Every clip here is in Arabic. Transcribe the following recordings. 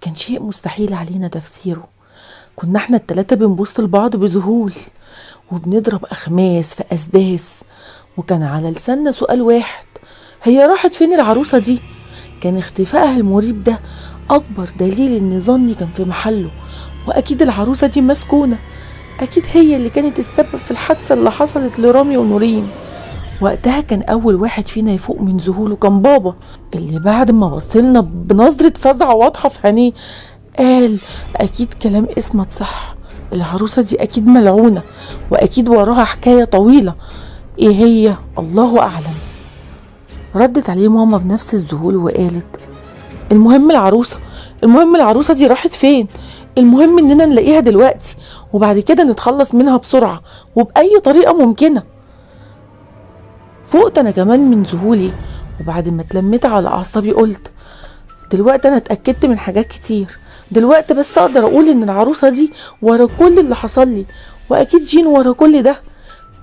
كان شيء مستحيل علينا تفسيره. كنا احنا التلاتة بنبص لبعض بذهول وبنضرب أخماس في أسداس، وكان على لساننا سؤال واحد: هي راحت فين العروسة دي؟ كان اختفائها المريب ده أكبر دليل إن ظني كان في محله، وأكيد العروسة دي مسكونة، أكيد هي اللي كانت السبب في الحادثة اللي حصلت لرامي ونورين. وقتها كان أول واحد فينا يفوق من ذهوله كان بابا، اللي بعد ما بصلنا بنظرة فزع واضحة في عينيه قال: أكيد كلام اسمت صح، العروسة دي أكيد ملعونة، وأكيد وراها حكاية طويلة. إيه هي؟ الله أعلم. ردت عليه ماما بنفس الذهول وقالت: المهم العروسة دي راحت فين؟ المهم إننا نلاقيها دلوقتي، وبعد كده نتخلص منها بسرعة وبأي طريقة ممكنة. فقت أنا كمان من ذهولي، وبعد ما اتلميت على أعصابي قلت: دلوقتي أنا اتأكدت من حاجات كتير، دلوقتي بس أقدر أقول إن العروسة دي ورا كل اللي حصل لي، وأكيد جين ورا كل ده.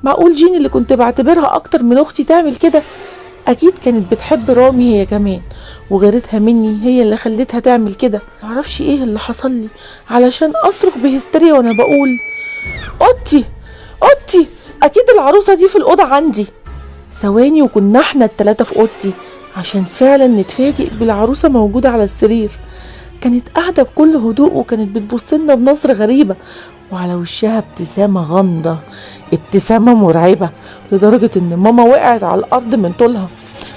معقول جين اللي كنت بعتبرها أكتر من أختي تعمل كده؟ أكيد كانت بتحب رامي هي كمان، وغيرتها مني هي اللي خلتها تعمل كده. معرفش إيه اللي حصل لي علشان أصرخ بهستيريا وأنا بقول: أوضتي أوضتي، أكيد العروسة دي في الأوضة عندي. ثواني وكنا احنا التلاتة في اوضتي عشان فعلا نتفاجئ بالعروسة موجودة على السرير. كانت قاعدة بكل هدوء، وكانت بتبصلنا بنظرة غريبة، وعلى وشها ابتسامة غامضة، ابتسامة مرعبة، لدرجة ان ماما وقعت على الارض من طولها،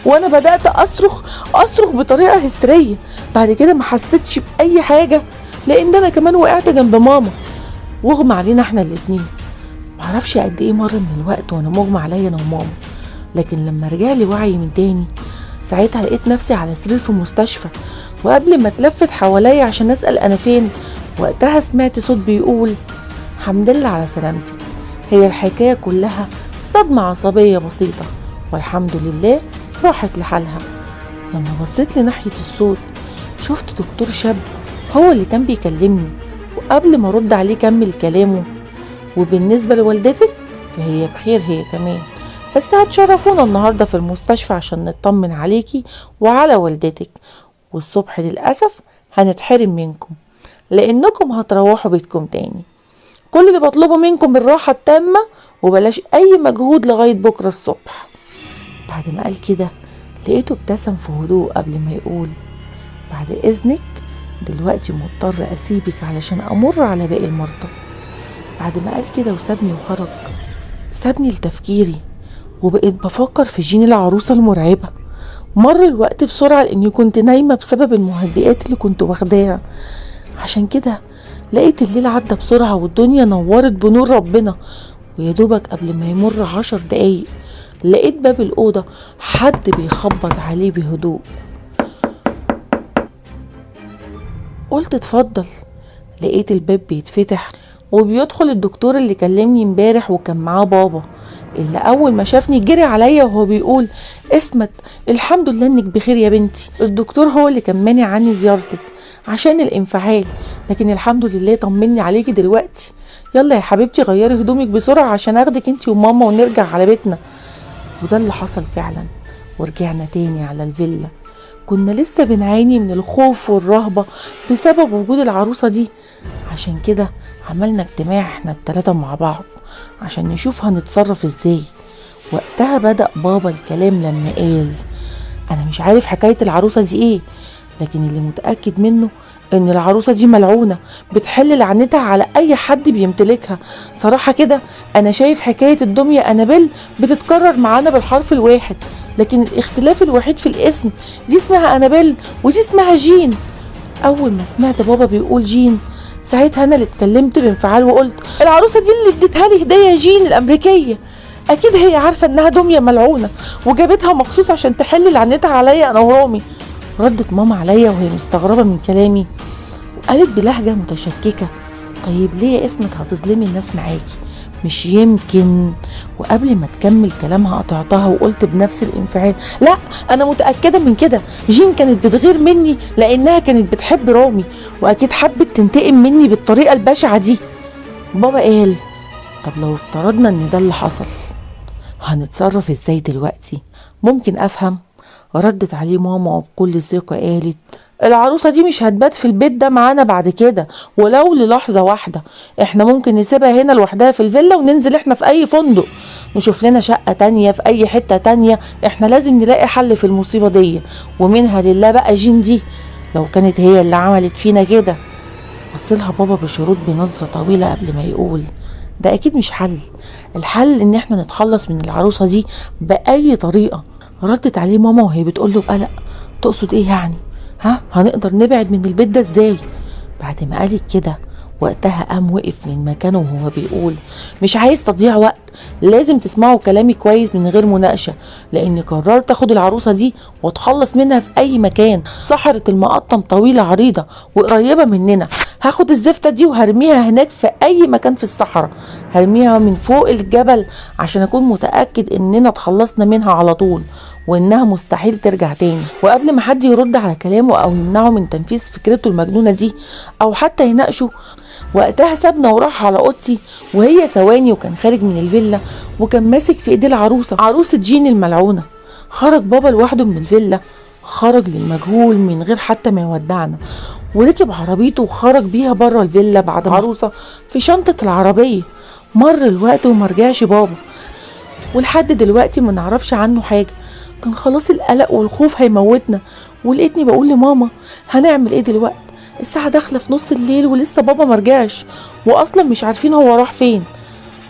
وانا بدأت اصرخ بطريقة هستيرية. بعد كده ما حسيتش بأي حاجة، لان انا كمان وقعت جنب ماما واغمى علينا احنا الاتنين. معرفش قد ايه مر من الوقت وانا مغمى عليا انا وماما، لكن لما رجع لي وعي من تاني ساعتها لقيت نفسي على سرير في مستشفى، وقبل ما اتلفت حواليا عشان اسأل انا فين، وقتها سمعت صوت بيقول: الحمد لله على سلامتك، هي الحكاية كلها صدمة عصبية بسيطة، والحمد لله راحت لحالها. لما بصيت لناحية الصوت شفت دكتور شاب هو اللي كان بيكلمني، وقبل ما ارد عليه كمل كلامه: وبالنسبة لوالدتك فهي بخير هي كمان، بس هتشرفونا النهاردة في المستشفى عشان نطمن عليكي وعلى والدتك، والصبح للأسف هنتحرم منكم لأنكم هتروحوا بيتكم تاني. كل اللي بطلبه منكم الراحة التامة، وبلاش أي مجهود لغاية بكرة الصبح. بعد ما قال كده لقيته ابتسم في هدوء قبل ما يقول: بعد إذنك دلوقتي مضطر أسيبك علشان أمر على باقي المرضى. بعد ما قال كده وسابني وخرج، سابني لتفكيري، وبقيت بفكر في جين العروسة المرعبة. مر الوقت بسرعة لأني كنت نايمة بسبب المهدئات اللي كنت واخداها، عشان كده لقيت الليل عدى بسرعة والدنيا نورت بنور ربنا. ويدوبك قبل ما يمر 10 دقايق لقيت باب الأوضة حد بيخبط عليه بهدوء. قلت اتفضل. لقيت الباب بيتفتح وبيدخل الدكتور اللي كلمني امبارح، وكان معاه بابا اللي اول ما شافني جري عليا وهو بيقول: اسمت، الحمد لله انك بخير يا بنتي. الدكتور هو اللي كان مانع عني زيارتك عشان الانفعال، لكن الحمد لله طمني عليكي دلوقتي. يلا يا حبيبتي غيري هدومك بسرعة عشان اخدك انتي وماما ونرجع على بيتنا. وده اللي حصل فعلا، ورجعنا تاني على الفيلا. كنا لسه بنعاني من الخوف والرهبة بسبب وجود العروسة دي، عشان كده عملنا اجتماع احنا التلاتة مع بعض عشان نشوف هنتصرف ازاي. وقتها بدأ بابا الكلام لما قال: انا مش عارف حكاية العروسة دي ايه، لكن اللي متأكد منه ان العروسة دي ملعونة بتحل لعنتها على اي حد بيمتلكها. صراحة كده انا شايف حكاية الدمية أنابيل بتتكرر معانا بالحرف الواحد، لكن الاختلاف الوحيد في الاسم، دي اسمها أنابيل ودي اسمها جين. اول ما سمعت بابا بيقول جين ساعتها انا اللي اتكلمت بانفعال وقلت: العروسة دي اللي اديتها لي هدية جين الامريكية، اكيد هي عارفة انها دمية ملعونة وجابتها مخصوص عشان تحل لعنتها عليا انا ورامي. ردت ماما عليا وهي مستغربة من كلامي، وقالت بلهجة متشككة: طيب ليه يا اسمت هتظلمي الناس معاكي؟ مش يمكن. وقبل ما تكمل كلامها قطعتها وقلت بنفس الانفعال: لا انا متأكدة من كده، جين كانت بتغير مني لانها كانت بتحب رامي، واكيد حبت تنتقم مني بالطريقة البشعة دي. بابا قال: طب لو افترضنا ان ده اللي حصل هنتصرف ازاي دلوقتي؟ ممكن افهم؟ ردت عليه ماما وبكل ثقة قالت: العروسة دي مش هتبات في البيت ده معانا بعد كده ولو للحظة واحدة. احنا ممكن نسيبها هنا لوحدها في الفيلا وننزل احنا في اي فندق، نشوف لنا شقة تانية في اي حتة تانية. احنا لازم نلاقي حل في المصيبة دي. ومنها لله بقى جين دي لو كانت هي اللي عملت فينا كده. بصلها بابا بشروط بنظرة طويلة قبل ما يقول ده اكيد مش حل. الحل ان احنا نتخلص من العروسة دي بأي طريقة. ردت عليه ماما وهي بتقوله بقلق تقصد ايه يعني؟ هنقدر نبعد من البيت ده ازاي؟ بعد ما قالت كده وقتها قام وقف من مكانه وهو بيقول مش عايز تضيع وقت، لازم تسمعوا كلامي كويس من غير مناقشة، لاني قررت اخد العروسة دي واتخلص منها في اي مكان. صحرة المقطم طويلة عريضة وقريبة مننا، هاخد الزفتة دي وهرميها هناك في اي مكان في الصحراء، هرميها من فوق الجبل عشان اكون متأكد اننا اتخلصنا منها على طول وانها مستحيل ترجع تاني. وقبل ما حد يرد على كلامه او يمنعه من تنفيذ فكرته المجنونة دي او حتى يناقشه، وقتها سابنا وراح على اوضتي وهي ثواني وكان خارج من الفيلا وكان ماسك في ايديه العروسة، عروسة جين الملعونة. خرج بابا لوحده من الفيلا، خرج للمجهول من غير حتى ما يودعنا، وركب عربيته وخرج بيها بره الفيلا بعد العروسة في شنطة العربية. مر الوقت ومرجعش بابا، ولحد دلوقتي ما نعرفش عنه حاجة. كان خلاص القلق والخوف هيموتنا. ولقيتني بقول لماما هنعمل ايه دلوقتي؟ الساعة داخلة في نص الليل ولسه بابا مرجعش واصلا مش عارفين هو راح فين.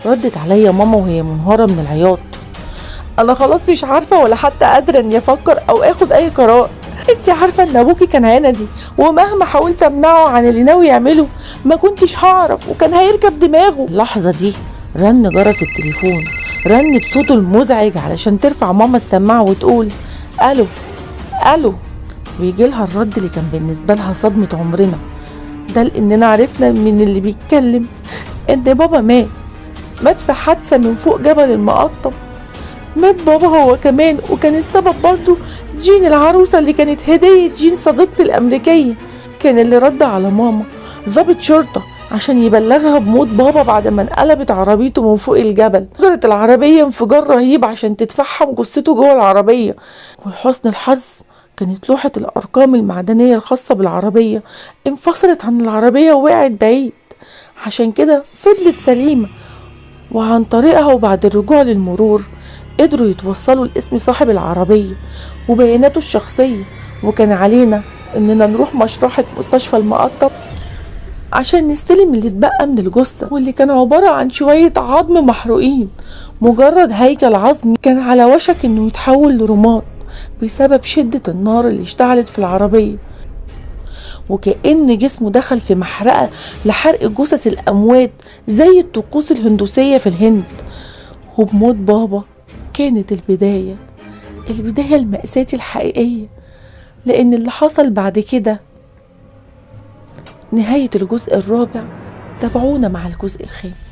ردت عليا ماما وهي منهارة من العياط انا خلاص مش عارفة ولا حتى قادرة اني افكر او اخد اي قرار. انتي عارفة ان ابوكي كان عندي ومهما حاولت امنعه عن اللي ناوي يعمله ما كنتش هعرف وكان هيركب دماغه. اللحظة دي رن جرس التليفون، رن بصوته المزعج علشان ترفع ماما السماعة وتقول الو الو، ويجي لها الرد اللي كان بالنسبة لها صدمة عمرنا. ده لاننا عرفنا من اللي بيتكلم ان بابا مات في حادثة من فوق جبل المقطم. مات بابا هو كمان، وكان السبب برضو جين العروسة اللي كانت هدية جين صديقتي الأمريكية. كان اللي رد على ماما ضابط شرطة عشان يبلغها بموت بابا بعد ما انقلبت عربيته من فوق الجبل. انفجرت العربية انفجار رهيب عشان تتفحم جثته جوه العربية. ولحسن الحظ كانت لوحة الأرقام المعدنية الخاصة بالعربية انفصلت عن العربية ووقعت بعيد، عشان كده فضلت سليمة. وعن طريقها وبعد الرجوع للمرور قدروا يتوصلوا لاسم صاحب العربية وبياناته الشخصية. وكان علينا اننا نروح مشرحة مستشفى المقطم عشان نستلم اللي اتبقى من الجثة، واللي كان عبارة عن شوية عظم محروقين، مجرد هيكل عظمي كان على وشك انه يتحول لرماد بسبب شدة النار اللي اشتعلت في العربية. وكأن جسمه دخل في محرقة لحرق جثث الأموات زي الطقوس الهندوسية في الهند. وبموت بابا كانت البداية المأساة الحقيقية، لأن اللي حصل بعد كده نهاية الجزء الرابع. تابعونا مع الجزء الخامس.